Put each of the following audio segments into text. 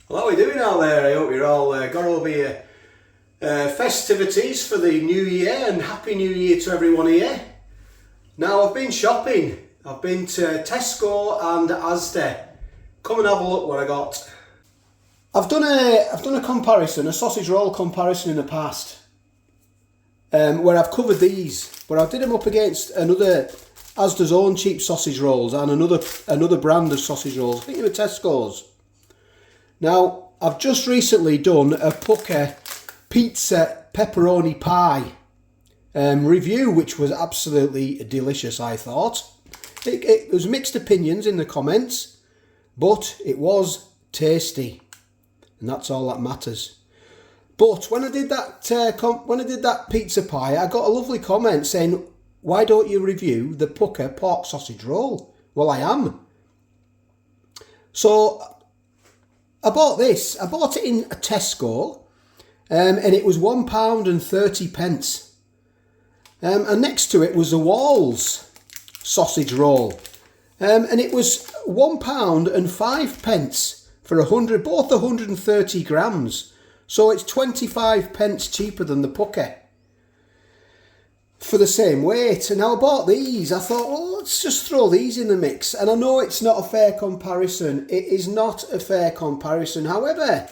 Well, how are we doing out there? I hope you're all got over your festivities for the new year, and Happy New Year to everyone here. Now, I've been shopping. I've been to Tesco and Asda. Come and have a look what I got. I've done a comparison, a sausage roll comparison in the past, where I've covered these, where I did them up against another Asda's own cheap sausage rolls and another brand of sausage rolls. I think they were Tesco's. Now, I've just recently done a Pukka pizza pepperoni pie review, which was absolutely delicious, I thought. It was mixed opinions in the comments, but it was tasty, and that's all that matters. But when I did that pizza pie, I got a lovely comment saying, "Why don't you review the Pukka pork sausage roll?" Well, I am. So I bought this. I bought it in a Tesco, and it was £1.30. And next to it was the Walls sausage roll, and it was £1.05 for 100, both 130 grams. So it's 25p cheaper than the Pukka for the same weight. And now I bought these. I thought, well, let's just throw these in the mix. And I know it's not a fair comparison. It is not a fair comparison. However,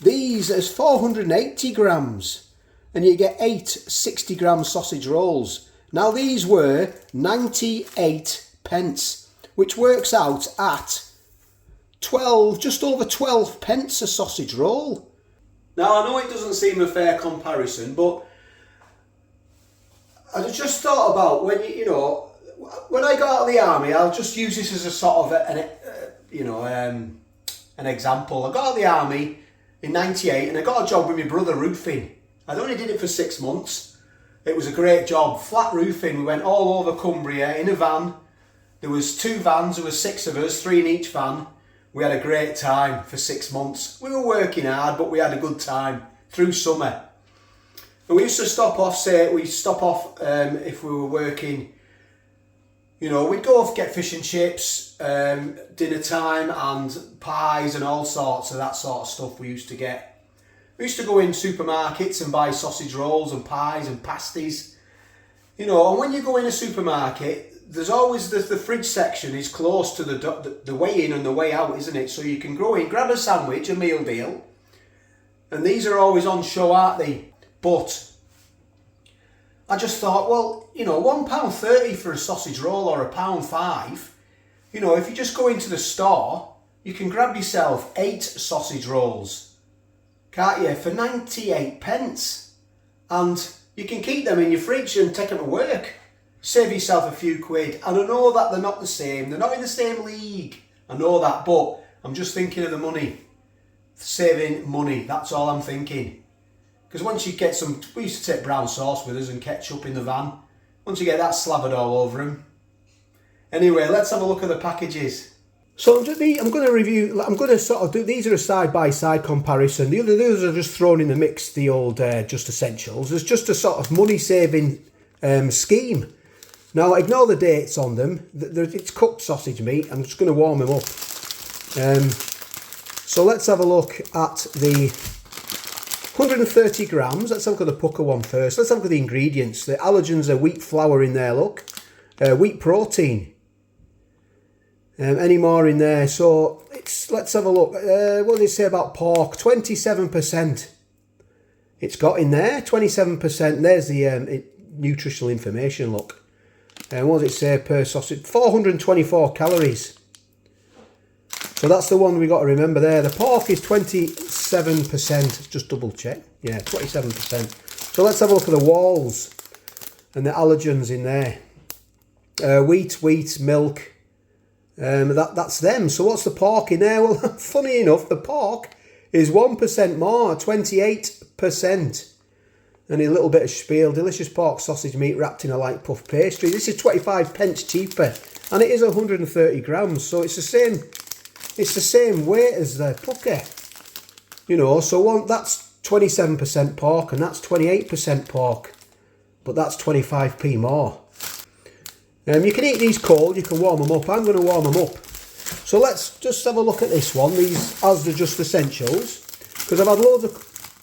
these is 480 grams, and you get 8 60-gram sausage rolls. Now, these were 98p, which works out at 12, just over 12p a sausage roll. Now, I know it doesn't seem a fair comparison, but I just thought about when when I got out of the army, I'll just use this as a sort of an example. I got out of the army in '98, and I got a job with my brother roofing. I only did it for 6 months. It was a great job, flat roofing. We went all over Cumbria in a van. There was 2 vans. There was 6 of us, 3 in each van. We had a great time for 6 months. We were working hard, but we had a good time through summer. And we used to stop off if we were working, we'd go off, get fish and chips, dinner time, and pies and all sorts of that sort of stuff we used to get. We used to go in supermarkets and buy sausage rolls and pies and pasties. And when you go in a supermarket, there's always the fridge section is close to the way in and the way out, isn't it? So you can go in, grab a sandwich, a meal deal, and these are always on show, aren't they? But I just thought, well, £1.30 for a sausage roll or £1.05. If you just go into the store, you can grab yourself 8 sausage rolls, can't you, for 98p, and you can keep them in your fridge and take them to work. Save yourself a few quid. And I know that they're not the same. They're not in the same league. I know that, but I'm just thinking of the money. Saving money, that's all I'm thinking. Because once you get we used to take brown sauce with us and ketchup in the van. Once you get that slathered all over them. Anyway, let's have a look at the packages. So I'm going to review, I'm going to sort of do, these are a side-by-side comparison. The others are just thrown in the mix, the old Just Essentials. It's just a sort of money-saving scheme. Now, ignore the dates on them. It's cooked sausage meat. I'm just going to warm them up. So let's have a look at the 130 grams. Let's have a look at the Pukka one first. Let's have a look at the ingredients. The allergens are wheat flour in there, look. Wheat protein. Any more in there? So let's have a look. What did it say about pork? 27%. It's got in there, 27%. There's the nutritional information, look. And what does it say per sausage? 424 calories. So that's the one we got to remember there. The pork is 27%. Just double check. Yeah, 27%. So let's have a look at the Walls and the allergens in there. Wheat, milk. That's them. So what's the pork in there? Well, funny enough, the pork is 1% more, 28%. And a little bit of spiel. Delicious pork sausage meat wrapped in a light puff pastry. This is 25p cheaper, and it is 130 grams. So it's the same weight as the Pukka. So that's 27% pork, and that's 28% pork. But that's 25p more. You can eat these cold. You can warm them up. I'm going to warm them up. So let's just have a look at this one. These Asda Just Essentials, because I've had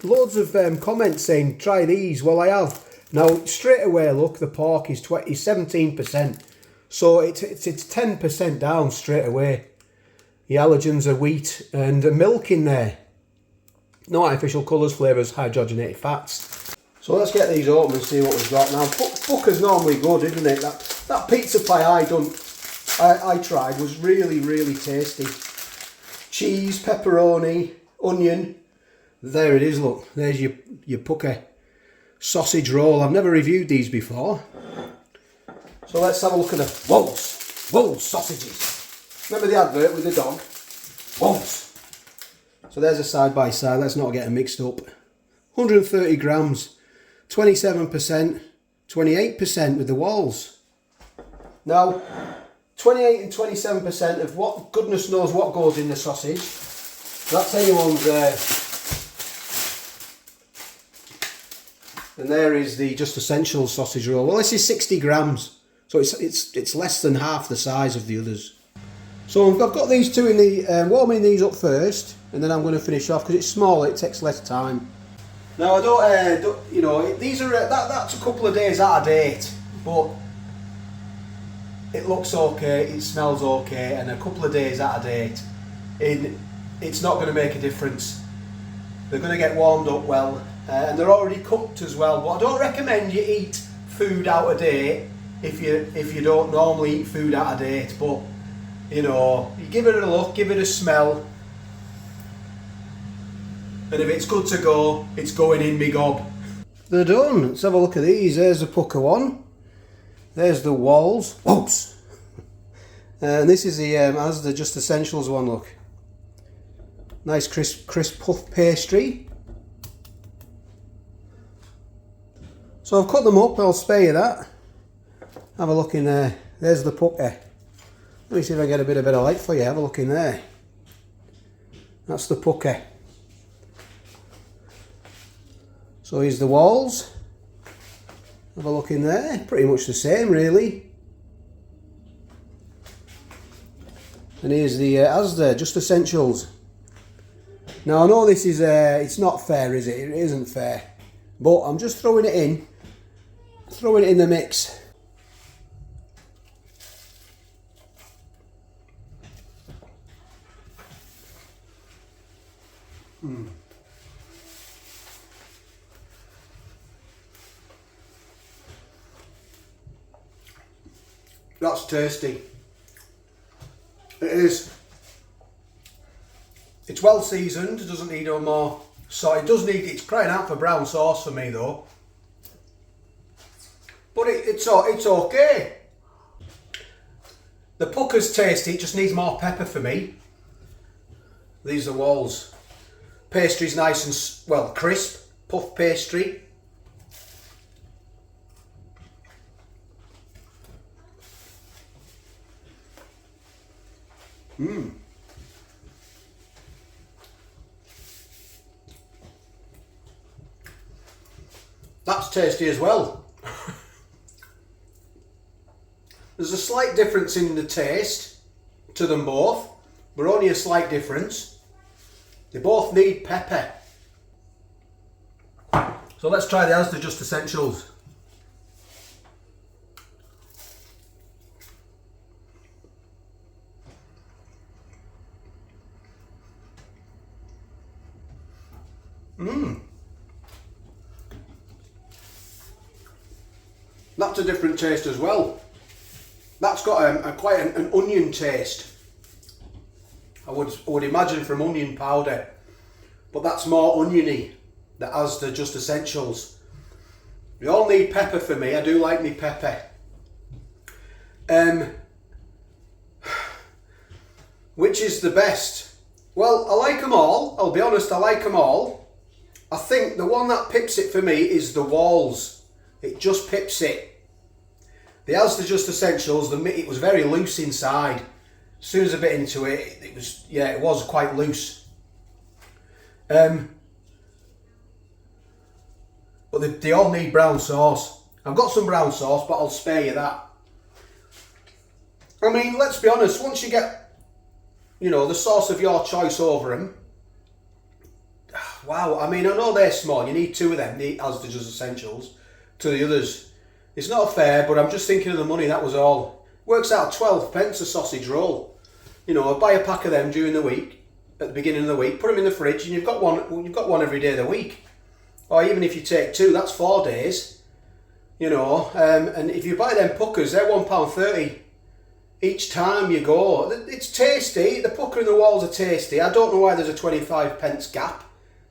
loads of comments saying try these. Well, I have. Now straight away, look, the pork is 17%, so it's 10% down straight away. The allergens are wheat and milk in there. No artificial colours, flavours, hydrogenated fats. So let's get these open and see what we've got now. Booker's normally good, isn't it? That pizza pie I tried was really, really tasty. Cheese, pepperoni, onion. There it is, look. There's your Pukka sausage roll. I've never reviewed these before. So let's have a look at the Wolves sausages. Remember the advert with the dog? Wolves. So there's a side by side. Let's not get them mixed up. 130 grams, 27%, 28% with the walls. Now, 28 and 27% of what goodness knows what goes in the sausage. That's anyone's. And there is the Just Essentials sausage roll. Well, this is 60 grams, so it's less than half the size of the others. So I've got these two in the warming these up first, and then I'm going to finish off because it's smaller. It takes less time. Now I don't you know, these are that's a couple of days out of date, but it looks okay, it smells okay, and a couple of days out of date, it's not going to make a difference. They're going to get warmed up well, and they're already cooked as well. But I don't recommend you eat food out of date if you don't normally eat food out of date. But you know, you give it a look, give it a smell, and if it's good to go, it's going in me gob. They're done. Let's have a look at these. There's the Pukka one. There's the Walls. Whoops. And this is the Asda Just Essentials one, look. Nice crisp puff pastry. So I've cut them up, I'll spare you that. Have a look in there. There's the Pukka. Let me see if I can get a bit of better light for you. Have a look in there. That's the Pukka. So here's the Walls. Have a look in there. Pretty much the same, really. And here's the Asda Just Essentials. Now I know this is it's not fair, is it? It isn't fair, but I'm just throwing it in the mix. That's tasty. It is. It's well seasoned, it doesn't need no more. So it does need, it's crying out for brown sauce for me though. But it's okay. The Pukka's tasty, it just needs more pepper for me. These are Walls. Pastry's nice and, well, crisp, puff pastry. That's tasty as well. There's a slight difference in the taste to them both, but only a slight difference. They both need pepper. So let's try the Asda Just Essentials. That's a different taste as well. That's got quite an onion taste. I would imagine from onion powder, but that's more oniony. The Asda Just Essentials. They all need pepper for me. I do like me pepper. Which is the best? Well, I like them all. I'll be honest, I like them all. I think the one that pips it for me is the Walls. It just pips it. The Asda Just Essentials, it was very loose inside. As soon as I bit into it, it was quite loose. But they all need brown sauce. I've got some brown sauce, but I'll spare you that. I mean, let's be honest, once you get you know, the sauce of your choice over them. Wow, I mean, I know they're small. You need two of them, the Asda Just Essentials, to the others. It's not fair, but I'm just thinking of the money, that was all. Works out 12 pence a sausage roll. You know, I buy a pack of them during the week, at the beginning of the week, put them in the fridge, and you've got one every day of the week. Or even if you take two, that's 4 days. You know, and if you buy them puckers, they're £1.30 each time you go. It's tasty. The pucker and the walls are tasty. I don't know why there's a 25 pence gap,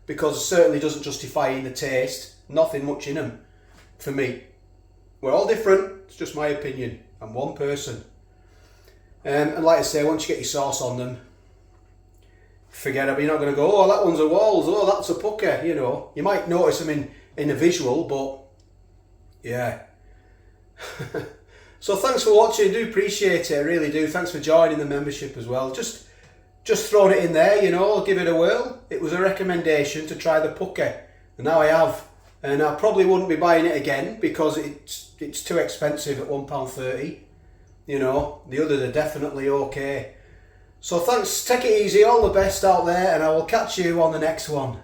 because it certainly doesn't justify the taste. Nothing much in them for me. We're all different. It's just my opinion. I'm one person. And like I say, once you get your sauce on them, forget it. You're not going to go, oh, that one's a Walls, oh, that's a pucker. You know, you might notice them in the visual, but yeah. So thanks for watching. I do appreciate it. I really do. Thanks for joining the membership as well. Just throwing it in there, you know, give it a whirl. It was a recommendation to try the pucker, and now I have. And I probably wouldn't be buying it again because it's too expensive at £1.30. You know, the others are definitely okay. So thanks, take it easy, all the best out there, and I will catch you on the next one.